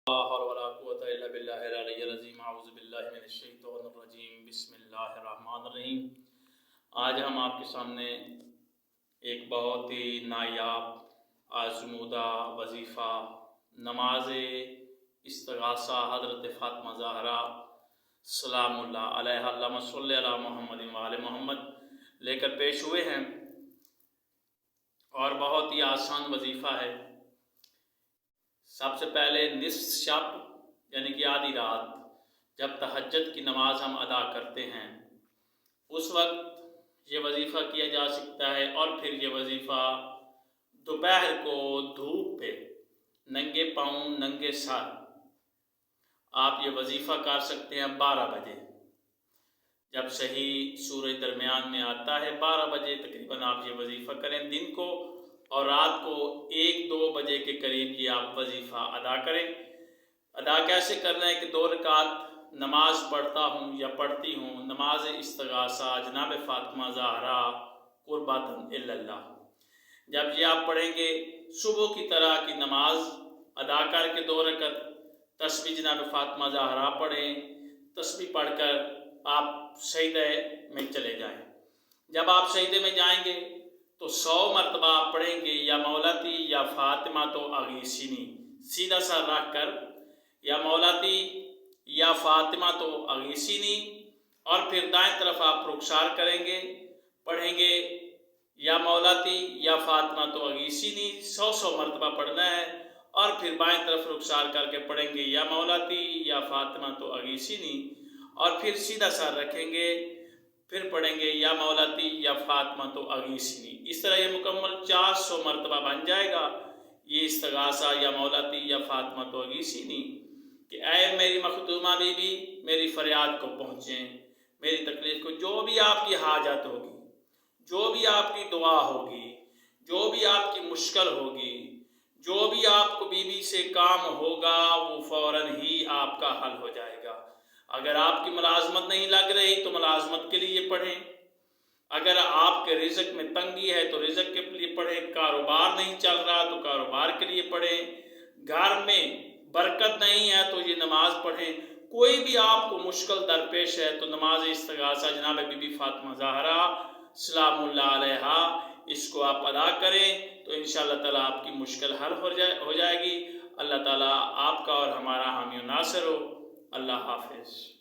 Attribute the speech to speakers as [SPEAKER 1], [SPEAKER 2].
[SPEAKER 1] حول ولا قوة إلا بالله العلی العظیم اعوذ باللہ من الشیطان الرجیم بسم اللہ الرحمن الرحیم۔ آج ہم آپ کے سامنے ایک بہت ہی نایاب آزمودہ وظیفہ نماز استغاثہ حضرت فاطمہ زہرا سلام اللہ علیہ اللہم صلی علی محمد وآل محمد لے کر پیش ہوئے ہیں، اور بہت ہی آسان وظیفہ ہے۔ سب سے پہلے نصف شب یعنی کہ آدھی رات جب تہجد کی نماز ہم ادا کرتے ہیں اس وقت یہ وظیفہ کیا جا سکتا ہے، اور پھر یہ وظیفہ دوپہر کو دھوپ پہ ننگے پاؤں ننگے سر آپ یہ وظیفہ کر سکتے ہیں 12 بجے، جب صحیح سورج درمیان میں آتا ہے 12 بجے تقریباً آپ یہ وظیفہ کریں دن کو، اور رات کو 1-2 بجے کے قریب یہ آپ وظیفہ ادا کریں۔ ادا کیسے کرنا ہے کہ 2 رکعت نماز پڑھتا ہوں یا پڑھتی ہوں، نماز استغاثہ جناب فاطمہ زہرا قربۃ اللہ۔ جب یہ آپ پڑھیں گے صبح کی طرح کی نماز ادا کر کے 2 رکعت تسبیح جناب فاطمہ زہرا پڑھیں، تسبیح پڑھ کر آپ سجدے میں چلے جائیں۔ جب آپ سجدے میں جائیں گے تو 100 مرتبہ آپ پڑھیں گے یا مولاتی یا فاطمہ تو اغیثنی، سیدھا سا رکھ کر یا مولاتی یا فاطمہ تو اغیثنی، اور پھر دائیں طرف آپ رخسار کریں گے، پڑھیں گے یا مولاتی یا فاطمہ تو اغیثنی 100 مرتبہ پڑھنا ہے، اور پھر بائیں طرف رخسار کر کے پڑھیں گے یا مولاتی یا فاطمہ تو اغیثنی، اور پھر سیدھا سر رکھیں گے، پھر پڑھیں گے یا مولاتی یا فاطمہ تو اغیثنی۔ اس طرح یہ مکمل 400 مرتبہ بن جائے گا یہ استغاثہ یا مولاتی یا فاطمہ تو اغیثنی، کہ اے میری مخدومہ بی بی میری فریاد کو پہنچیں، میری تکلیف کو، جو بھی آپ کی حاجت ہوگی، جو بھی آپ کی دعا ہوگی، جو بھی آپ کی مشکل ہوگی، جو بھی آپ کو بی بی سے کام ہوگا وہ فوراً ہی آپ کا حل ہو جائے گا۔ اگر آپ کی ملازمت نہیں لگ رہی تو ملازمت کے لیے پڑھیں، اگر آپ کے رزق میں تنگی ہے تو رزق کے لیے پڑھیں، کاروبار نہیں چل رہا تو کاروبار کے لیے پڑھیں، گھر میں برکت نہیں ہے تو یہ نماز پڑھیں، کوئی بھی آپ کو مشکل درپیش ہے تو نماز استغاثہ جناب بی بی فاطمہ زہرا سلام اللہ علیہا اس کو آپ ادا کریں تو انشاءاللہ تعالیٰ آپ کی مشکل حل ہو جائے گی۔ اللہ تعالیٰ آپ کا اور ہمارا حامی و ناصر ہو۔ اللہ حافظ۔